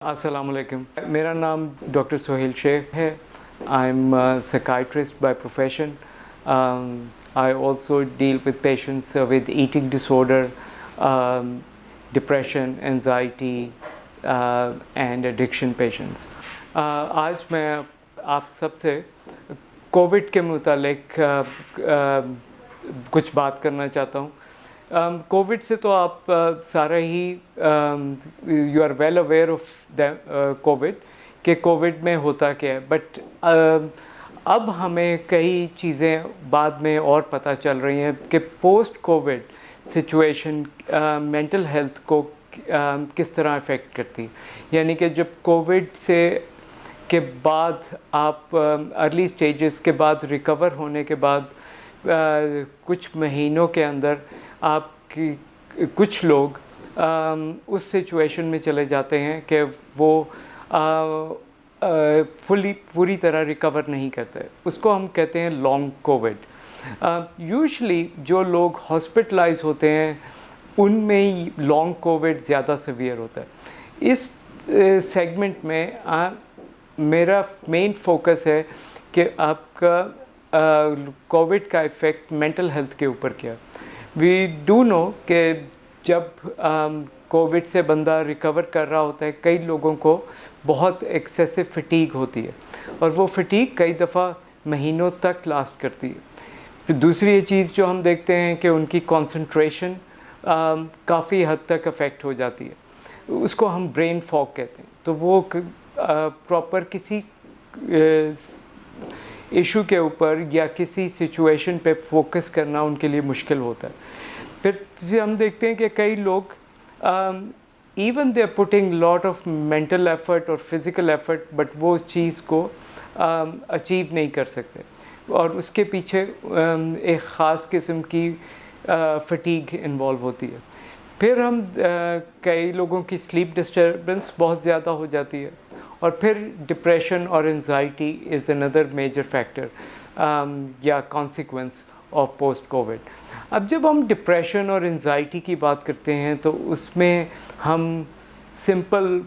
Assalamualaikum. मेरा नाम doctor Sohail Sheikh है. I'm a psychiatrist by profession. I also deal with patients with eating disorder, depression, anxiety, and addiction patients. आज मैं आप सबसे कोविड के मुतालिक कुछ बात करना चाहता हूँ. कोविड से तो आप सारा ही you are well aware of the Covid कि कोविड में होता क्या है, बट अब हमें कई चीज़ें बाद में और पता चल रही हैं कि post Covid situation mental health को किस तरह अफेक्ट करती है. यानी कि जब कोविड से के बाद आप अर्ली स्टेजेस के बाद रिकवर होने के बाद कुछ महीनों के अंदर आपकी कुछ लोग उस सिचुएशन में चले जाते हैं कि वो पूरी तरह रिकवर नहीं करते. उसको हम कहते हैं लॉन्ग कोविड. यूजुअली जो लोग हॉस्पिटलाइज होते हैं उनमें ही लॉन्ग कोविड ज़्यादा सीवियर होता है. इस सेगमेंट में मेरा मेन फोकस है कि आपका कोविड का इफ़ेक्ट मेंटल हेल्थ के ऊपर क्या. वी डू नो कि जब कोविड से बंदा रिकवर कर रहा होता है, कई लोगों को बहुत एक्सेसिव फटीग होती है और वो फटीग कई दफ़ा महीनों तक लास्ट करती है. फिर दूसरी ये चीज़ जो हम देखते हैं कि उनकी कंसंट्रेशन काफ़ी हद तक अफेक्ट हो जाती है. उसको हम ब्रेन फॉग कहते हैं. तो वो प्रॉपर किसी इशू के ऊपर या किसी सिचुएशन पे फोकस करना उनके लिए मुश्किल होता है. फिर हम देखते हैं कि कई लोग even they are putting lot of mental effort और फिज़िकल एफर्ट, बट वो चीज़ को अचीव नहीं कर सकते और उसके पीछे एक ख़ास किस्म की फटीग इन्वॉल्व होती है. फिर हम कई लोगों की स्लीप डिस्टर्बेंस बहुत ज़्यादा हो जाती है और फिर डिप्रेशन और anxiety is another major factor या कॉन्सिक्वेंस ऑफ पोस्ट कोविड. अब जब हम डिप्रेशन और एंजाइटी की बात करते हैं तो उसमें हम सिंपल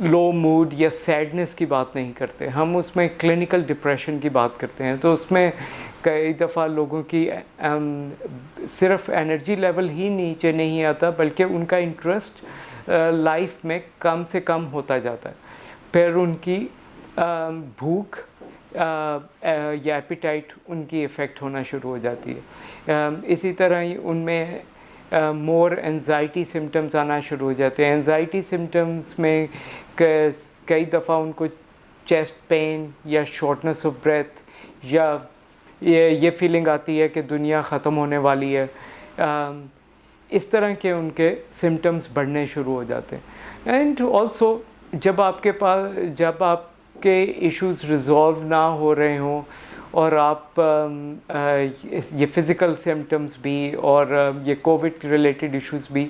लो मूड या सैडनेस की बात नहीं करते, हम उसमें क्लिनिकल डिप्रेशन की बात करते हैं. तो उसमें कई दफ़ा लोगों की सिर्फ एनर्जी लेवल ही नीचे नहीं आता बल्कि उनका इंटरेस्ट लाइफ में कम से कम होता जाता है. फिर उनकी भूख या एपिटाइट उनकी इफ़ेक्ट होना शुरू हो जाती है. इसी तरह ही उनमें मोर एंजाइटी सिम्टम्स आना शुरू हो जाते हैं. एंजाइटी सिम्टम्स में कई दफ़ा उनको चेस्ट पेन या शॉर्टनेस ऑफ ब्रेथ या ये फीलिंग आती है कि दुनिया ख़त्म होने वाली है. इस तरह के उनके सिम्टम्स बढ़ने शुरू हो जाते हैं. एंड ऑल्सो जब आपके इश्यूज़ रिज़ॉल्व ना हो रहे हों और आप ये फ़िज़िकल सिम्टम्स भी और ये कोविड रिलेटेड इश्यूज़ भी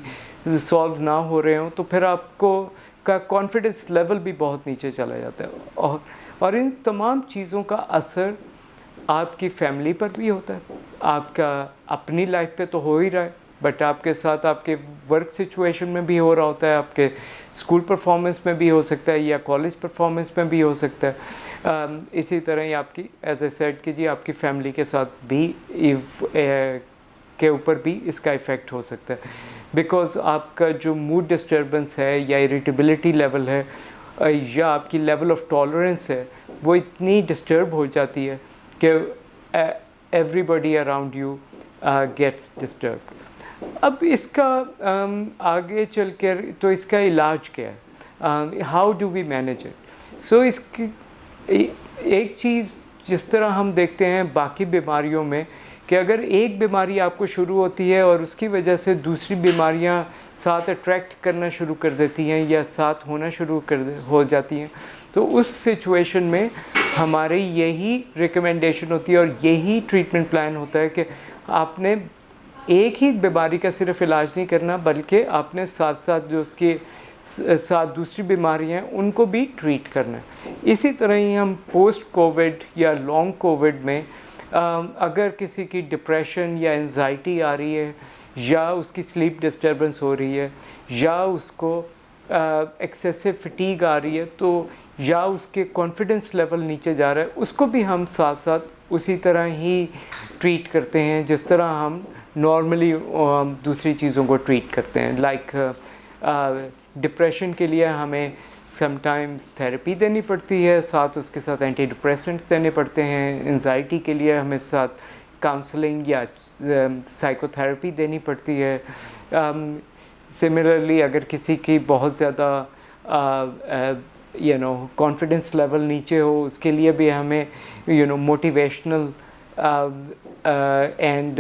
सॉल्व ना हो रहे हों तो फिर आपको का कॉन्फिडेंस लेवल भी बहुत नीचे चला जाता है. और इन तमाम चीज़ों का असर आपकी फैमिली पर भी होता है. आपका अपनी लाइफ पे तो हो ही रहा है, बट आपके साथ आपके वर्क सिचुएशन में भी हो रहा होता है, आपके स्कूल परफॉर्मेंस में भी हो सकता है या कॉलेज परफॉर्मेंस में भी हो सकता है. इसी तरह ही आपकी एज ए सेड कीजिए आपकी फैमिली के साथ भी के ऊपर भी इसका इफ़ेक्ट हो सकता है. बिकॉज़ आपका जो मूड डिस्टर्बेंस है या इरिटेबिलिटी लेवल है या आपकी लेवल ऑफ टॉलरेंस है वो इतनी डिस्टर्ब हो जाती है कि everybody around you gets disturb. अब इसका आगे चल कर तो इसका इलाज क्या है, how do we manage it. So इसकी एक चीज़ जिस तरह हम देखते हैं बाकी बीमारियों में कि अगर एक बीमारी आपको शुरू होती है और उसकी वजह से दूसरी बीमारियां साथ अट्रैक्ट करना शुरू कर देती हैं या साथ होना शुरू हो जाती हैं, तो उस सिचुएशन में हमारी यही रिकमेंडेशन होती है और यही ट्रीटमेंट प्लान होता है कि आपने एक ही बीमारी का सिर्फ इलाज नहीं करना बल्कि आपने साथ साथ जो उसके साथ दूसरी बीमारियां हैं उनको भी ट्रीट करना है. इसी तरह ही हम पोस्ट कोविड या लॉन्ग कोविड में अगर किसी की डिप्रेशन या एंजाइटी आ रही है या उसकी स्लीप डिस्टर्बेंस हो रही है या उसको एक्सेसिव फटीग आ रही है तो या उसके कॉन्फिडेंस लेवल नीचे जा रहा है, उसको भी हम साथ साथ उसी तरह ही ट्रीट करते हैं जिस तरह हम नॉर्मली दूसरी चीज़ों को ट्रीट करते हैं। लाइक डिप्रेशन के लिए हमें समटाइम्स थेरेपी देनी पड़ती है, साथ उसके साथ एंटी डिप्रेसेंट्स देने पड़ते हैं। एंजाइटी के लिए हमें साथ काउंसलिंग या साइकोथेरेपी देनी पड़ती है। सिमिलरली अगर किसी की बहुत ज़्यादा कॉन्फिडेंस लेवल नीचे हो, उसके लिए भी हमें मोटिवेशनल एंड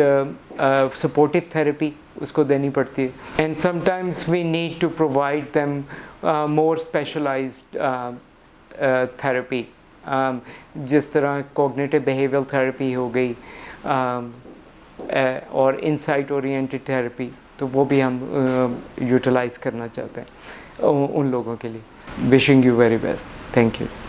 सपोर्टिव थेरेपी उसको देनी पड़ती है। And sometimes we need to provide them more specialised therapy, जिस तरह कॉग्निटिव बिहेवियरल थेरेपी हो गई और इंसाइट ओरिएंटेड थेरेपी, तो वो भी हम यूटिलाइज़ करना चाहते हैं उन लोगों के लिए। Wishing you very best, thank you.